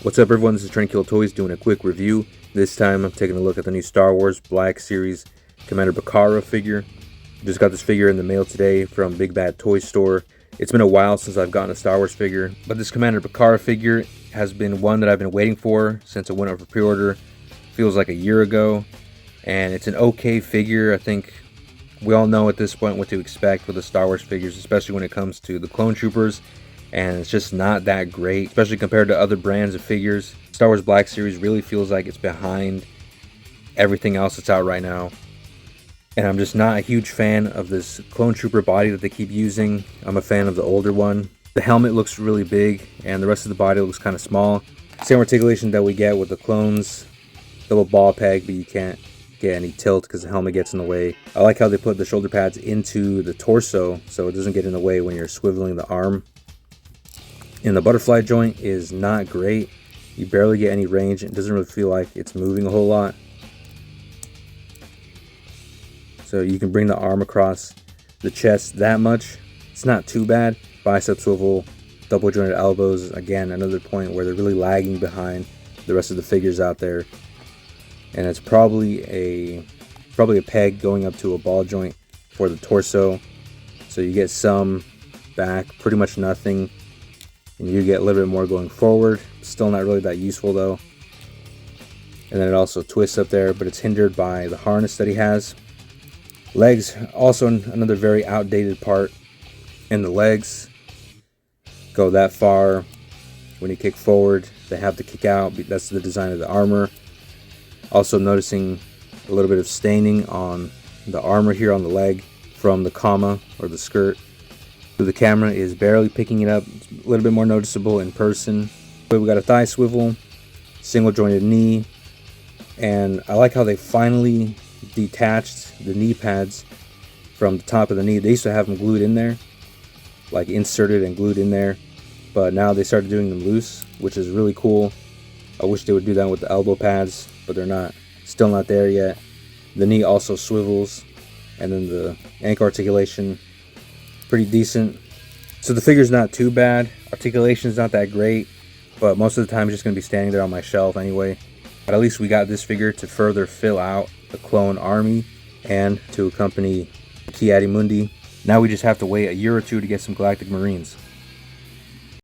What's up everyone, this is Tranquil Toys doing a quick review. This time I'm taking a look at the new Star Wars Black Series Commander Bacara figure. Just got this figure in the mail today from Big Bad Toy Store. It's been a while since I've gotten a Star Wars figure, but this Commander Bacara figure has been one that I've been waiting for since it went up for pre-order. Feels like a year ago, and it's an okay figure. I think we all know at this point what to expect with the Star Wars figures, especially when it comes to the Clone Troopers. And it's just not that great, especially compared to other brands of figures. Star Wars Black Series really feels like it's behind everything else that's out right now. And I'm just not a huge fan of this Clone Trooper body that they keep using. I'm a fan of the older one. The helmet looks really big, and the rest of the body looks kind of small. Same articulation that we get with the clones. Double ball peg, but you can't get any tilt because the helmet gets in the way. I like how they put the shoulder pads into the torso so it doesn't get in the way when you're swiveling the arm. And the butterfly joint is not great. You barely get any range. It doesn't really feel like it's moving a whole lot. So you can bring the arm across the chest that much. It's not too bad. Bicep swivel, double jointed elbows. Again, another point where they're really lagging behind the rest of the figures out there. And it's probably a peg going up to a ball joint for the torso. So you get some back, pretty much nothing. And you get a little bit more going forward. Still not really that useful though. And then it also twists up there, but it's hindered by the harness that he has. Legs, also another very outdated part. And the legs go that far. When you kick forward, they have to kick out. That's the design of the armor. Also noticing a little bit of staining on the armor here on the leg from the comma or the skirt. The camera is barely picking it up. It's a little bit more noticeable in person. But we got a thigh swivel, single jointed knee, and I like how they finally detached the knee pads from the top of the knee. They used to have them glued in there, like inserted and glued in there, but now they started doing them loose, which is really cool. I wish they would do that with the elbow pads, but they're not. Still not there yet. The knee also swivels, and then the ankle articulation, pretty decent. So the figure's not too bad. Articulation's not that great, but most of the time it's just going to be standing there on my shelf anyway. But at least we got this figure to further fill out the clone army and to accompany Ki-Adi Mundi. Now we just have to wait a year or two to get some Galactic Marines.